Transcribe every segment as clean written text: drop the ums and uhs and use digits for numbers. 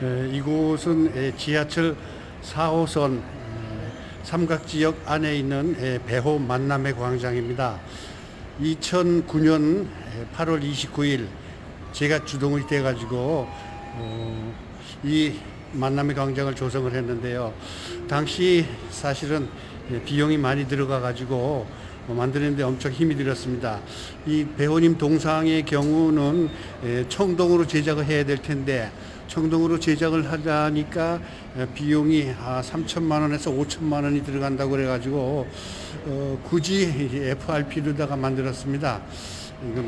이곳은 지하철 4호선 삼각지역 안에 있는 배호 만남의 광장입니다. 2009년 8월 29일 제가 주동이 돼가지고 이 만남의 광장을 조성을 했는데요. 당시 사실은 비용이 많이 들어가가지고 만드는데 엄청 힘이 들었습니다. 이 배호님 동상의 경우는 청동으로 제작을 해야 될 텐데 청동으로 제작을 하자니까 비용이 3천만 원에서 5천만 원이 들어간다고 그래가지고 굳이 FRP로다가 만들었습니다.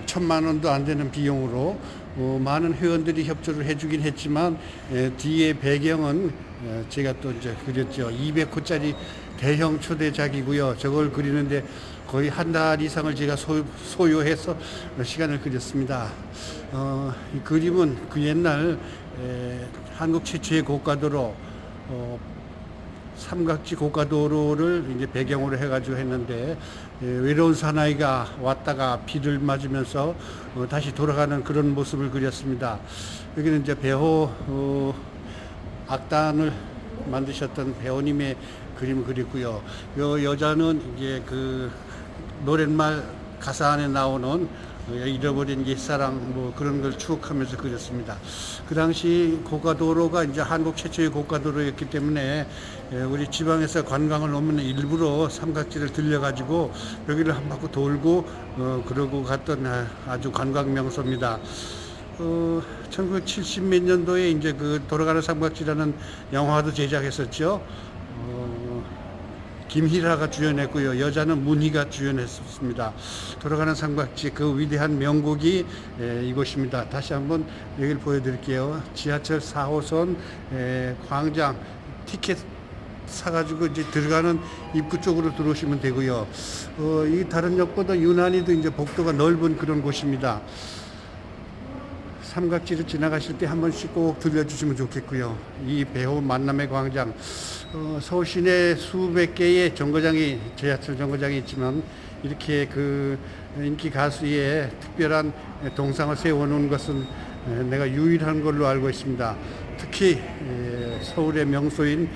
1천만 원도 안 되는 비용으로 많은 회원들이 협조를 해주긴 했지만 뒤에 배경은 제가 또 이제 그렸죠. 200호짜리 대형 초대작이고요. 저걸 그리는데 거의 한 달 이상을 제가 소요해서 시간을 그렸습니다. 이 그림은 그 옛날 한국 최초의 고가도로 삼각지 고가도로를 이제 배경으로 해가지고 했는데 외로운 사나이가 왔다가 비를 맞으면서 다시 돌아가는 그런 모습을 그렸습니다. 여기는 이제 배호 악단을 만드셨던 배호님의 그림을 그렸고요. 요 여자는 이제 그 노랫말 가사 안에 나오는 잃어버린 옛사랑 뭐 그런 걸 추억하면서 그렸습니다. 그 당시 고가도로가 이제 한국 최초의 고가도로였기 때문에 우리 지방에서 관광을 오면 일부러 삼각지를 들려가지고 여기를 한 바퀴 돌고 그러고 갔던 아주 관광 명소입니다. 1970 몇 년도에 이제 그 돌아가는 삼각지라는 영화도 제작했었죠. 김희라가 주연했고요. 여자는 문희가 주연했습니다. 돌아가는 삼각지 그 위대한 명곡이 이곳입니다. 다시 한번 여기를 보여드릴게요. 지하철 4호선 광장 티켓 사가지고 이제 들어가는 입구 쪽으로 들어오시면 되고요. 이 다른 역보다 유난히도 이제 복도가 넓은 그런 곳입니다. 삼각지를 지나가실 때 한 번씩 꼭 들려주시면 좋겠고요. 이 배호 만남의 광장, 서울 시내 수백 개의 정거장이, 지하철 정거장이 있지만 이렇게 그 인기 가수의 특별한 동상을 세워놓은 것은 내가 유일한 걸로 알고 있습니다. 특히 서울의 명소인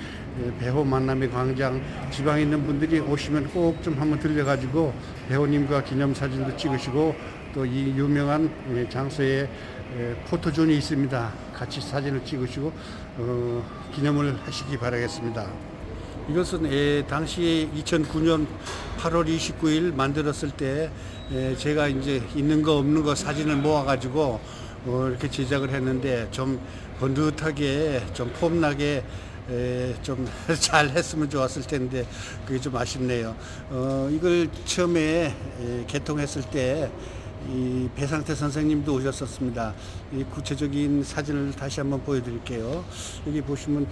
배호 만남의 광장, 지방에 있는 분들이 오시면 꼭 좀 한번 들려가지고 배호님과 기념사진도 찍으시고 또 이 유명한 장소에 포토존이 있습니다. 같이 사진을 찍으시고 기념을 하시기 바라겠습니다. 이것은 당시에 2009년 8월 29일 만들었을 때 제가 이제 있는 거 없는 거 사진을 모아가지고 이렇게 제작을 했는데 좀 번듯하게 좀 폼나게 좀 잘 했으면 좋았을 텐데 그게 좀 아쉽네요. 이걸 처음에 개통했을 때 이 배상태 선생님도 오셨었습니다. 이 구체적인 사진을 다시 한번 보여드릴게요. 여기 보시면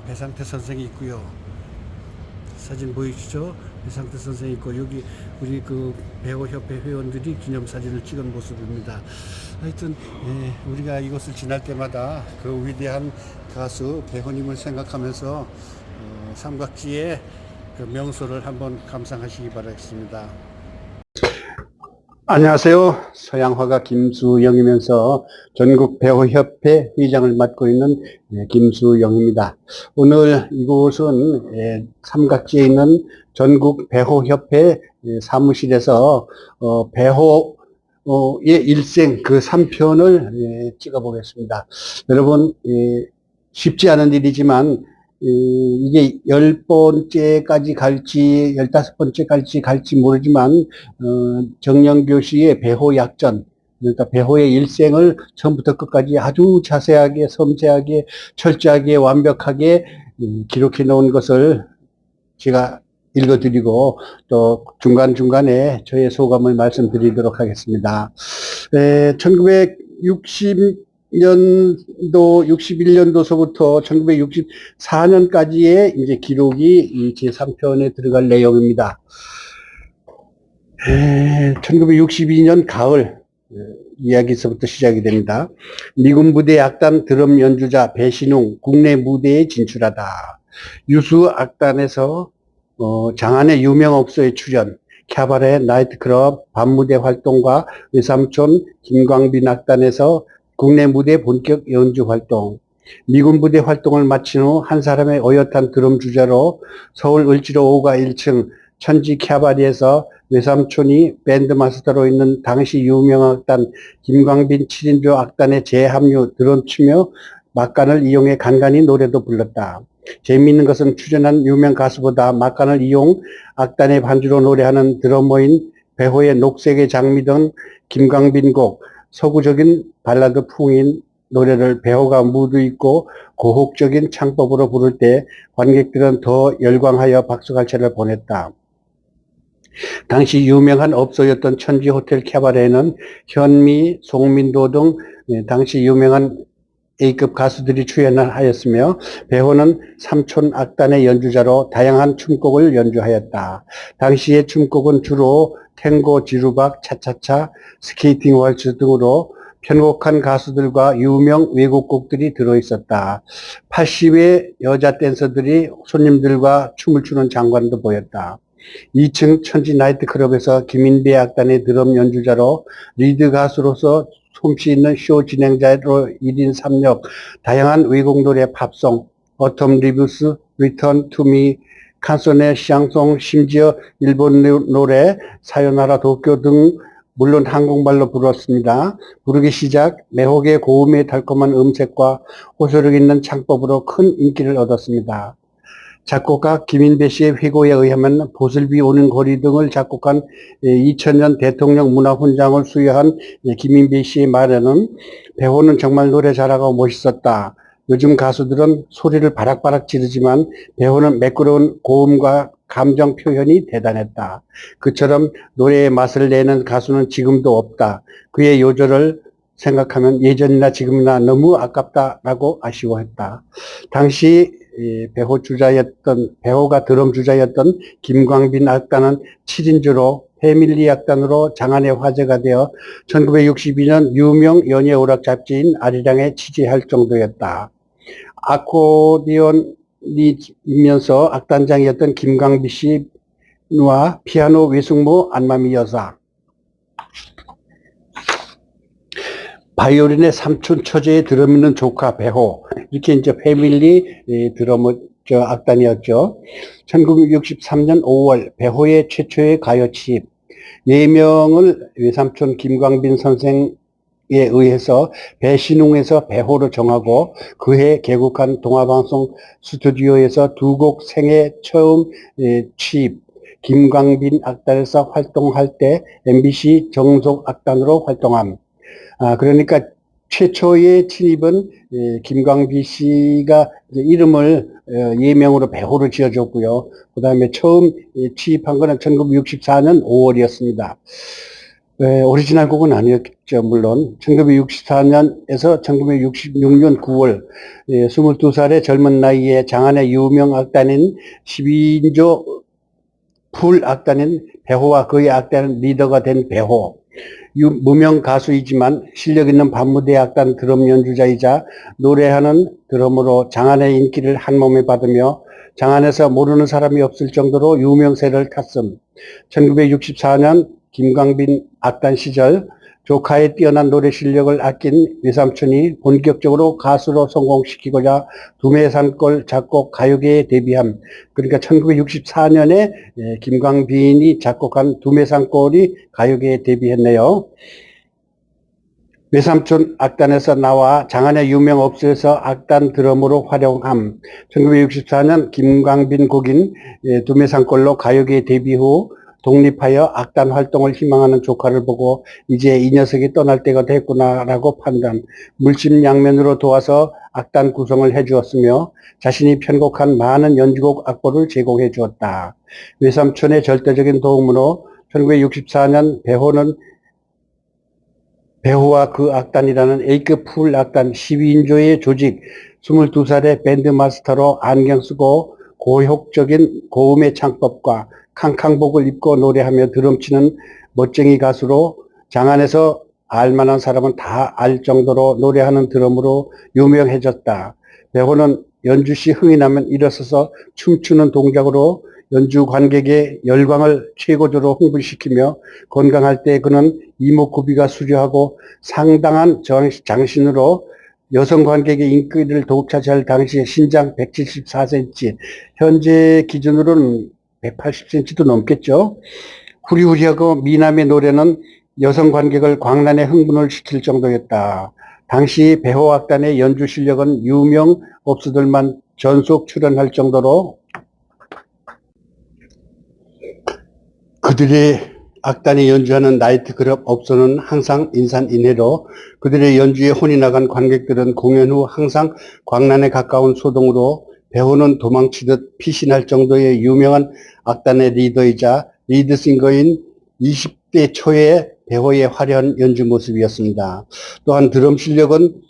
배상태 선생이 있고요. 사진 보이시죠? 배상태 선생이 있고 여기 우리 그 배호협회 회원들이 기념사진을 찍은 모습입니다. 하여튼 우리가 이곳을 지날 때마다 그 위대한 가수 배호님을 생각하면서 삼각지의 그 명소를 한번 감상하시기 바라겠습니다. 안녕하세요. 서양화가 김수영이면서 전국 배호협회 회장을 맡고 있는 김수영입니다. 오늘 이곳은 삼각지에 있는 전국 배호협회 사무실에서 배호의 일생 그 3편을 찍어 보겠습니다. 여러분 쉽지 않은 일이지만 이게 10번째까지 갈지 15번째까지 갈지 모르지만 정영교 씨의 배호 약전, 그러니까 배호의 일생을 처음부터 끝까지 아주 자세하게 섬세하게 철저하게 완벽하게 기록해 놓은 것을 제가 읽어드리고 또 중간중간에 저의 소감을 말씀드리도록 하겠습니다. 1960년도, 61년도서부터 1964년까지의 이제 기록이 이 제3편에 들어갈 내용입니다. 1962년 가을 이야기서부터 시작이 됩니다. 미군 부대 악단 드럼 연주자 배신웅 국내 무대에 진출하다. 유수 악단에서 장안의 유명업소에 출연, 캬바레, 나이트클럽, 밤무대 활동과 외삼촌 김광빈 악단에서 국내 무대 본격 연주 활동, 미군 부대 활동을 마친 후 한 사람의 어엿한 드럼 주자로 서울 을지로 5가 1층 천지 캬바리에서 외삼촌이 밴드 마스터로 있는 당시 유명 악단 김광빈 7인조 악단의 재합류 드럼 치며 막간을 이용해 간간히 노래도 불렀다. 재미있는 것은 출연한 유명 가수보다 막간을 이용 악단의 반주로 노래하는 드러머인 배호의 녹색의 장미 등 김광빈 곡, 서구적인 발라드 풍인 노래를 배호가 무드 있고 고혹적인 창법으로 부를 때 관객들은 더 열광하여 박수갈채를 보냈다. 당시 유명한 업소였던 천지 호텔 캐바레에는 현미, 송민도 등 당시 유명한 A급 가수들이 출연을 하였으며 배호는 삼촌 악단의 연주자로 다양한 춤곡을 연주하였다. 당시의 춤곡은 주로 탱고, 지루박, 차차차, 스케이팅 왈츠 등으로 편곡한 가수들과 유명 외국곡들이 들어있었다. 80의 여자 댄서들이 손님들과 춤을 추는 장관도 보였다. 2층 천지 나이트클럽에서 김인배 악단의 드럼 연주자로 리드 가수로서 솜씨 있는 쇼 진행자로 1인 3역, 다양한 외국 노래 팝송, 어텀 리뷰스, 리턴 투 미, 칸소네, 샹송, 심지어 일본 노래, 사요나라 도쿄 등 물론 한국말로 불렀습니다. 부르기 시작, 매혹의 고음의 달콤한 음색과 호소력 있는 창법으로 큰 인기를 얻었습니다. 작곡가 김인배 씨의 회고에 의하면 보슬비 오는 거리 등을 작곡한 2000년 대통령 문화훈장을 수여한 김인배 씨의 말에는 배호는 정말 노래 잘하고 멋있었다. 요즘 가수들은 소리를 바락바락 지르지만 배호는 매끄러운 고음과 감정 표현이 대단했다. 그처럼 노래의 맛을 내는 가수는 지금도 없다. 그의 요절을 생각하면 예전이나 지금이나 너무 아깝다라고 아쉬워했다. 당시 배호가 드럼 주자였던 김광빈 악단은 7인조로 패밀리 악단으로 장안의 화제가 되어 1962년 유명 연예 오락 잡지인 아리랑에 취재할 정도였다. 아코디언이면서 악단장이었던 김광빈 씨와 피아노 외숙모 안마미 여사, 바이올린의 삼촌 처제의 드럼 있는 조카 배호, 이렇게 이제 패밀리 드러머 악단이었죠. 1963년 5월 배호의 최초의 가요 취입, 예명을 외삼촌 김광빈 선생에 의해서 배신웅에서 배호로 정하고 그해 개국한 동아방송 스튜디오에서 두 곡 생애 처음 취입, 김광빈 악단에서 활동할 때 MBC 정속 악단으로 활동함. 그러니까 최초의 침입은 김광빈 씨가 이름을 예명으로 배호를 지어줬고요. 그 다음에 처음 취입한 거는 1964년 5월이었습니다. 오리지널 곡은 아니었죠, 물론. 1964년에서 1966년 9월, 22살의 젊은 나이에 장안의 유명 악단인 12인조 풀 악단인 배호와 그의 악단 리더가 된 배호. 무명 가수이지만 실력 있는 반무대 악단 드럼 연주자이자 노래하는 드럼으로 장안의 인기를 한몸에 받으며 장안에서 모르는 사람이 없을 정도로 유명세를 탔음. 1964년 김광빈 악단 시절 조카의 뛰어난 노래 실력을 아낀 외삼촌이 본격적으로 가수로 성공시키고자 두메산골 작곡 가요계에 데뷔함. 그러니까 1964년에 김광빈이 작곡한 두메산골이 가요계에 데뷔했네요. 외삼촌 악단에서 나와 장안의 유명 업소에서 악단 드럼으로 활용함. 1964년 김광빈 곡인 두메산골로 가요계에 데뷔 후 독립하여 악단 활동을 희망하는 조카를 보고 이제 이 녀석이 떠날 때가 됐구나라고 판단, 물심양면으로 도와서 악단 구성을 해주었으며 자신이 편곡한 많은 연주곡 악보를 제공해 주었다. 외삼촌의 절대적인 도움으로 1964년 배호와 그 악단이라는 A급 풀 악단 12인조의 조직, 22살의 밴드 마스터로 안경 쓰고 고혹적인 고음의 창법과 캉캉복을 입고 노래하며 드럼치는 멋쟁이 가수로 장안에서 알만한 사람은 다 알 정도로 노래하는 드럼으로 유명해졌다. 배호는 연주 시 흥이 나면 일어서서 춤추는 동작으로 연주 관객의 열광을 최고조로 흥분시키며 건강할 때 그는 이목구비가 수려하고 상당한 장신으로 여성 관객의 인기를 더욱 차지할 당시에 신장 174cm, 현재 기준으로는 180cm도 넘겠죠. 후리후리하고 미남의 노래는 여성 관객을 광란에 흥분을 시킬 정도였다. 당시 배호악단의 연주 실력은 유명 업수들만 전속 출연할 정도로 그들의 악단이 연주하는 나이트클럽 업소는 항상 인산인해로 그들의 연주에 혼이 나간 관객들은 공연 후 항상 광란에 가까운 소동으로 배호는 도망치듯 피신할 정도의 유명한 악단의 리더이자 리드싱거인 20대 초의 배호의 화려한 연주 모습이었습니다. 또한 드럼 실력은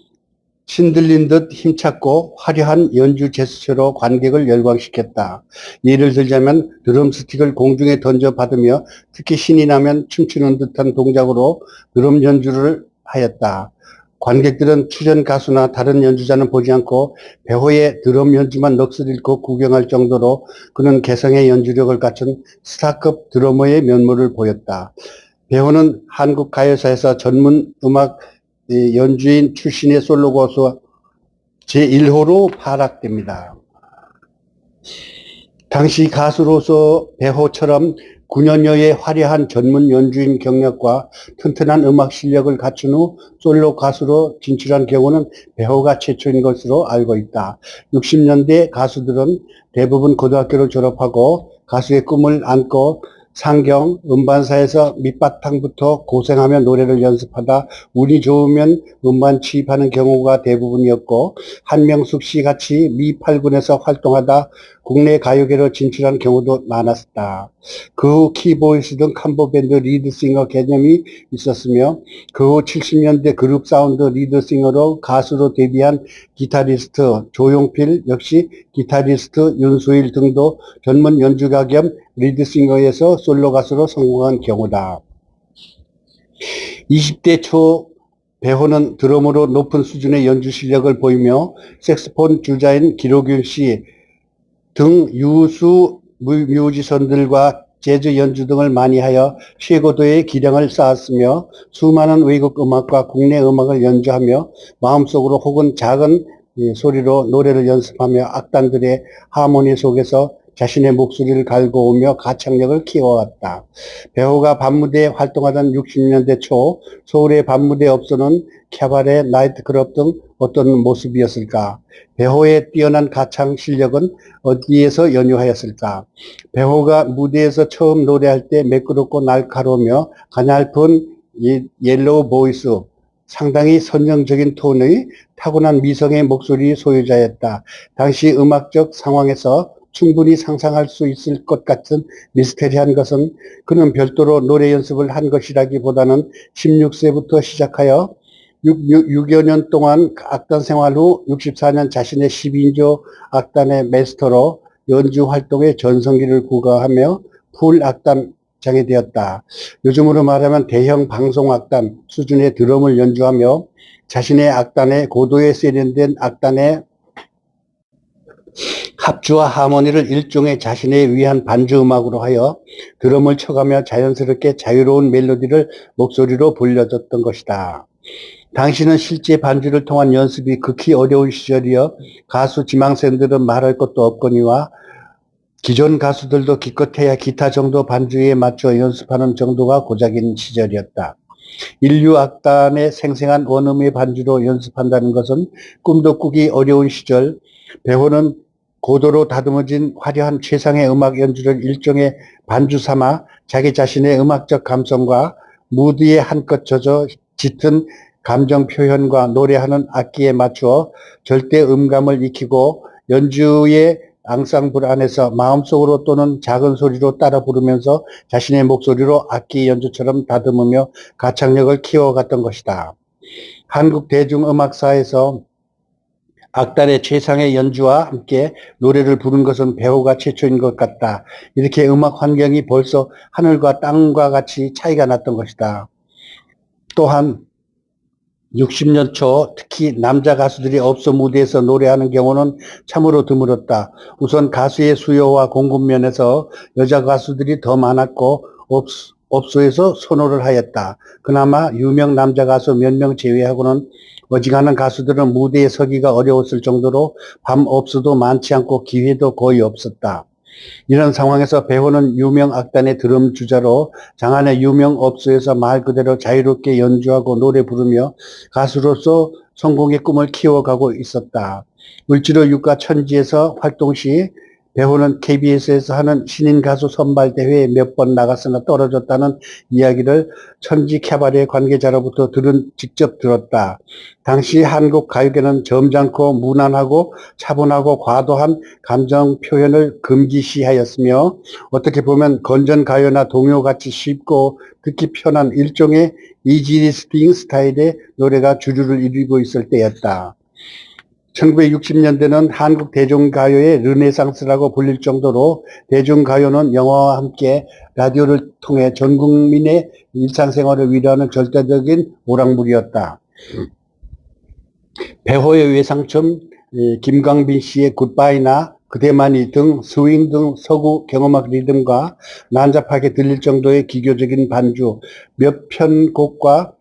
신들린 듯 힘찼고 화려한 연주 제스처로 관객을 열광시켰다. 예를 들자면 드럼 스틱을 공중에 던져 받으며 특히 신이 나면 춤추는 듯한 동작으로 드럼 연주를 하였다. 관객들은 출연 가수나 다른 연주자는 보지 않고 배호의 드럼 연주만 넋을 잃고 구경할 정도로 그는 개성의 연주력을 갖춘 스타급 드러머의 면모를 보였다. 배호는 한국 가요사에서 전문 음악 연주인 출신의 솔로 가수 제1호로 파락됩니다. 당시 가수로서 배호처럼 9년여의 화려한 전문 연주인 경력과 튼튼한 음악 실력을 갖춘 후 솔로 가수로 진출한 경우는 배호가 최초인 것으로 알고 있다. 60년대 가수들은 대부분 고등학교를 졸업하고 가수의 꿈을 안고 상경, 음반사에서 밑바탕부터 고생하며 노래를 연습하다 운이 좋으면 음반 취입하는 경우가 대부분이었고 한명숙 씨 같이 미 8군에서 활동하다 국내 가요계로 진출한 경우도 많았다. 그 후 키보이스 등 컴보밴드 리드싱어 개념이 있었으며 그 후 70년대 그룹 사운드 리드싱어로 가수로 데뷔한 기타리스트 조용필 역시 기타리스트 윤수일 등도 전문 연주가 겸 리드싱어에서 솔로 가수로 성공한 경우다. 20대 초 배호는 드럼으로 높은 수준의 연주 실력을 보이며 색소폰 주자인 기록윤 씨 등 유수 뮤지션들과 재즈 연주 등을 많이 하여 최고도의 기량을 쌓았으며 수많은 외국 음악과 국내 음악을 연주하며 마음속으로 혹은 작은 소리로 노래를 연습하며 악단들의 하모니 속에서 자신의 목소리를 갈고 오며 가창력을 키워왔다. 배호가 밤무대에 활동하던 60년대 초 서울의 밤무대 업소는 캐바레, 나이트클럽 등 어떤 모습이었을까? 배호의 뛰어난 가창 실력은 어디에서 연유하였을까? 배호가 무대에서 처음 노래할 때 매끄럽고 날카로우며 가냘픈 옐로우 보이스, 상당히 선정적인 톤의 타고난 미성의 목소리 소유자였다. 당시 음악적 상황에서 충분히 상상할 수 있을 것 같은 미스테리한 것은 그는 별도로 노래 연습을 한 것이라기보다는 16세부터 시작하여 6여 년 동안 악단 생활 후 64년 자신의 10인조 악단의 마스터로 연주 활동에 전성기를 구가하며 풀 악단장이 되었다. 요즘으로 말하면 대형 방송 악단 수준의 드럼을 연주하며 자신의 악단에 고도에 세련된 악단의 합주와 하모니를 일종의 자신에 위한 반주 음악으로 하여 드럼을 쳐가며 자연스럽게 자유로운 멜로디를 목소리로 불려줬던 것이다. 당시는 실제 반주를 통한 연습이 극히 어려운 시절이여 가수 지망생들은 말할 것도 없거니와 기존 가수들도 기껏해야 기타 정도 반주에 맞춰 연습하는 정도가 고작인 시절이었다. 인류 악단의 생생한 원음의 반주로 연습한다는 것은 꿈도 꾸기 어려운 시절 배호는 고도로 다듬어진 화려한 최상의 음악 연주를 일종의 반주 삼아 자기 자신의 음악적 감성과 무드에 한껏 젖어 짙은 감정 표현과 노래하는 악기에 맞추어 절대 음감을 익히고 연주의 앙상블 안에서 마음속으로 또는 작은 소리로 따라 부르면서 자신의 목소리로 악기 연주처럼 다듬으며 가창력을 키워갔던 것이다. 한국 대중음악사에서 악단의 최상의 연주와 함께 노래를 부른 것은 배호가 최초인 것 같다. 이렇게 음악 환경이 벌써 하늘과 땅과 같이 차이가 났던 것이다. 또한 60년 초 특히 남자 가수들이 업소 무대에서 노래하는 경우는 참으로 드물었다. 우선 가수의 수요와 공급 면에서 여자 가수들이 더 많았고 업소에서 선호를 하였다. 그나마 유명 남자 가수 몇 명 제외하고는 어지간한 가수들은 무대에 서기가 어려웠을 정도로 밤 업소도 많지 않고 기회도 거의 없었다. 이런 상황에서 배호는 유명 악단의 드럼 주자로 장안의 유명 업소에서 말 그대로 자유롭게 연주하고 노래 부르며 가수로서 성공의 꿈을 키워가고 있었다. 을지로 육가 천지에서 활동 시 배호는 KBS에서 하는 신인 가수 선발 대회에 몇 번 나갔으나 떨어졌다는 이야기를 천지 캐바레 관계자로부터 직접 들었다. 당시 한국 가요계는 점잖고 무난하고 차분하고 과도한 감정 표현을 금기시하였으며 어떻게 보면 건전 가요나 동요같이 쉽고 듣기 편한 일종의 이지 리스닝 스타일의 노래가 주류를 이루고 있을 때였다. 1960년대는 한국 대중가요의 르네상스라고 불릴 정도로 대중가요는 영화와 함께 라디오를 통해 전 국민의 일상생활을 위로하는 절대적인 오락물이었다. 배호의 외상점, 김광빈 씨의 굿바이나 그대만이 등 스윙 등 서구 경음악 리듬과 난잡하게 들릴 정도의 기교적인 반주, 몇 편곡과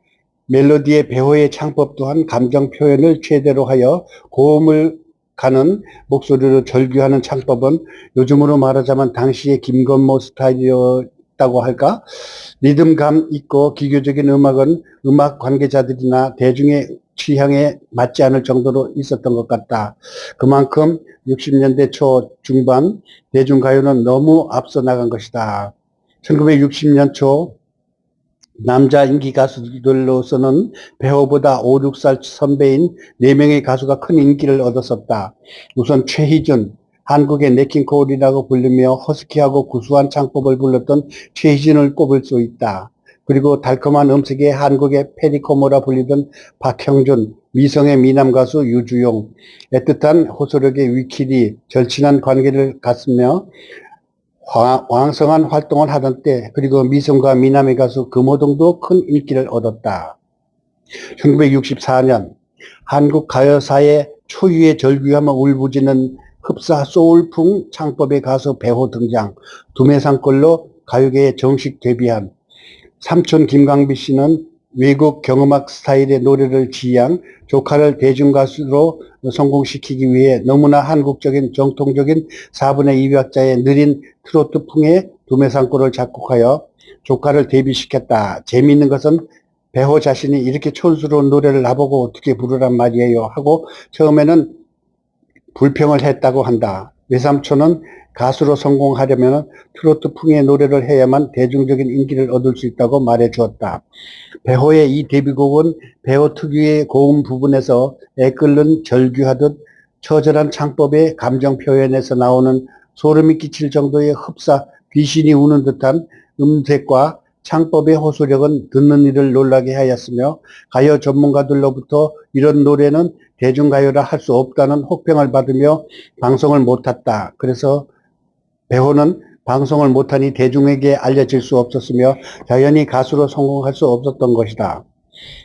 멜로디의 배호의 창법 또한 감정 표현을 최대로 하여 고음을 가는 목소리로 절규하는 창법은 요즘으로 말하자면 당시의 김건모 스타일이었다고 할까? 리듬감 있고 기교적인 음악은 음악 관계자들이나 대중의 취향에 맞지 않을 정도로 있었던 것 같다. 그만큼 60년대 초 중반 대중가요는 너무 앞서 나간 것이다. 1960년 초 남자 인기 가수들로서는 배호보다 5, 6살 선배인 4명의 가수가 큰 인기를 얻었었다. 우선 최희준, 한국의 네킹콜이라고 불리며 허스키하고 구수한 창법을 불렀던 최희준을 꼽을 수 있다. 그리고 달콤한 음색의 한국의 페리코모라 불리던 박형준, 미성의 미남 가수 유주용, 애틋한 호소력의 위키리, 절친한 관계를 갖으며 왕성한 활동을 하던 때, 그리고 미성과 미남의 가수 금호동도 큰 인기를 얻었다. 1964년 한국 가요사의 초유의 절규하며 울부짖는 흡사 소울풍 창법의 가수 배호 등장, 두메상골로 가요계에 정식 데뷔한 삼촌 김광빈 씨는 외국 경음악 스타일의 노래를 지향, 조카를 대중가수로 성공시키기 위해 너무나 한국적인 정통적인 4분의 2박자의 느린 트로트풍의 두메상골을 작곡하여 조카를 데뷔시켰다. 재미있는 것은 배호 자신이 이렇게 촌스러운 노래를 나보고 어떻게 부르란 말이에요 하고 처음에는 불평을 했다고 한다. 외삼촌은 가수로 성공하려면 트로트풍의 노래를 해야만 대중적인 인기를 얻을 수 있다고 말해 주었다. 배호의 이 데뷔곡은 배호 특유의 고음 부분에서 애끓는 절규하듯 처절한 창법의 감정 표현에서 나오는 소름이 끼칠 정도의 흡사 귀신이 우는 듯한 음색과 창법의 호소력은 듣는 이를 놀라게 하였으며 가요 전문가들로부터 이런 노래는 대중가요라 할 수 없다는 혹평을 받으며 방송을 못했다. 그래서 배호는 방송을 못하니 대중에게 알려질 수 없었으며 자연히 가수로 성공할 수 없었던 것이다.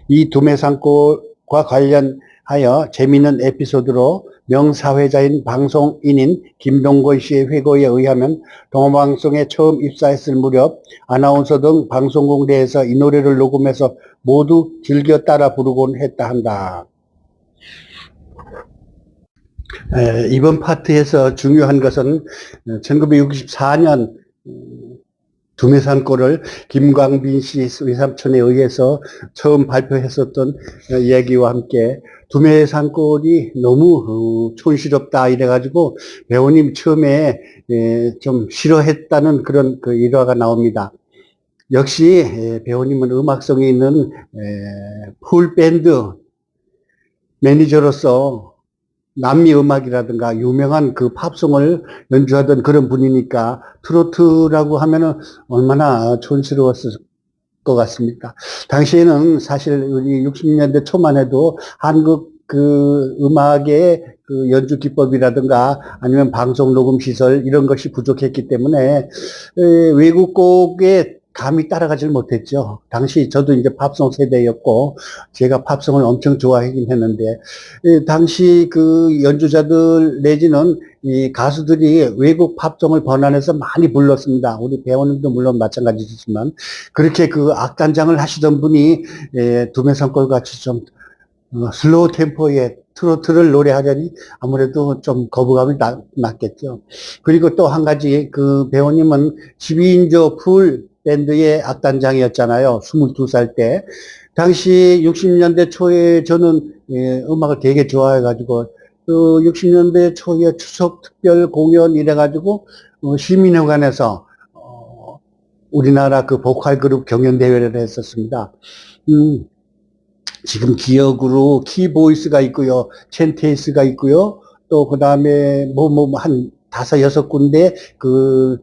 이 두메상골과 관련하여 재미있는 에피소드로 명사회자인 방송인인 김동건 씨의 회고에 의하면 동아방송에 처음 입사했을 무렵 아나운서 등 방송국 내에서 이 노래를 녹음해서 모두 즐겨 따라 부르곤 했다 한다. 이번 파트에서 중요한 것은 1964년 두메산골을 김광빈 씨 외삼촌에 의해서 처음 발표했었던 이야기와 함께 두메산골이 너무 촌스럽다 이래가지고 배우님 처음에 좀 싫어했다는 그런 그 일화가 나옵니다. 역시 배우님은 음악성이 있는 풀밴드 매니저로서 남미 음악이라든가 유명한 그 팝송을 연주하던 그런 분이니까 트로트라고 하면은 얼마나 촌스러웠을 것 같습니까? 당시에는 사실 우리 60년대 초만 해도 한국 그 음악의 그 연주 기법이라든가 아니면 방송 녹음 시설 이런 것이 부족했기 때문에 외국 곡에 감히 따라가질 못했죠. 당시 저도 이제 팝송 세대였고 제가 팝송을 엄청 좋아하긴 했는데 당시 그 연주자들 내지는 이 가수들이 외국 팝송을 번안해서 많이 불렀습니다. 우리 배우님도 물론 마찬가지지만 그렇게 그 악단장을 하시던 분이 두메산골 같이 좀 슬로우 템포의 트로트를 노래하려니 아무래도 좀 거부감이 났겠죠. 그리고 또 한 가지 그 배우님은 12인조 풀 밴드의 악단장이었잖아요. 22살 때. 당시 60년대 초에 저는 음악을 되게 좋아해가지고 그 60년대 초에 추석 특별 공연 이래가지고 시민회관에서 우리나라 그 보컬 그룹 경연 대회를 했었습니다. 지금 기억으로 키보이스가 있고요, 첸테이스가 있고요, 또 그 다음에 한 다섯 여섯 군데 그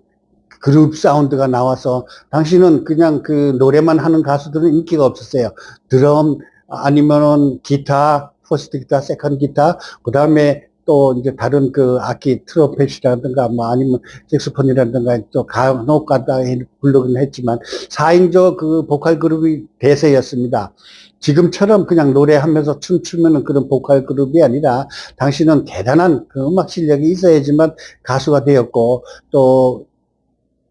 그룹 사운드가 나와서 당시는 그냥 그 노래만 하는 가수들은 인기가 없었어요. 드럼 아니면은 기타, 퍼스트 기타, 세컨드 기타, 그 다음에 또 이제 다른 그 악기 트럼펫이라든가 뭐 아니면 색소폰이라든가 또 간혹 가다 부르긴 했지만 4인조 그 보컬 그룹이 대세였습니다. 지금처럼 그냥 노래하면서 춤추는 그런 보컬 그룹이 아니라 당시는 대단한 그 음악 실력이 있어야지만 가수가 되었고 또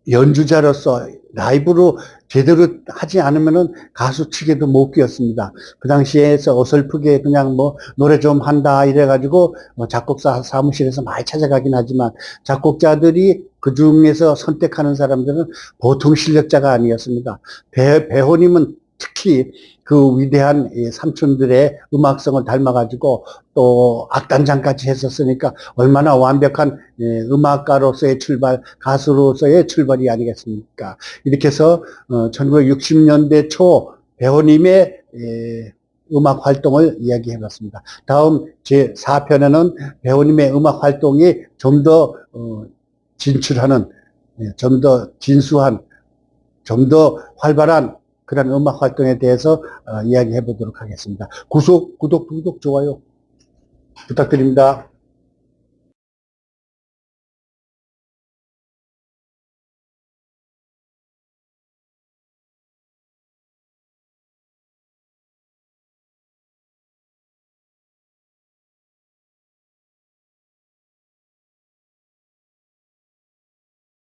연주자로서 라이브로 제대로 하지 않으면은 가수 측에도 못 끼었습니다. 그 당시에서 어설프게 그냥 뭐 노래 좀 한다 이래가지고 작곡사 사무실에서 많이 찾아가긴 하지만 작곡자들이 그 중에서 선택하는 사람들은 보통 실력자가 아니었습니다. 배호님은 특히 그 위대한 삼촌들의 음악성을 닮아가지고 또 악단장까지 했었으니까 얼마나 완벽한 음악가로서의 출발, 가수로서의 출발이 아니겠습니까? 이렇게 해서 1960년대 초 배우님의 음악 활동을 이야기해봤습니다. 다음 제 4편에는 배우님의 음악 활동이 좀 더 진출하는, 좀 더 진수한, 좀 더 활발한 그런 음악 활동에 대해서 이야기해 보도록 하겠습니다. 구독, 좋아요 부탁드립니다.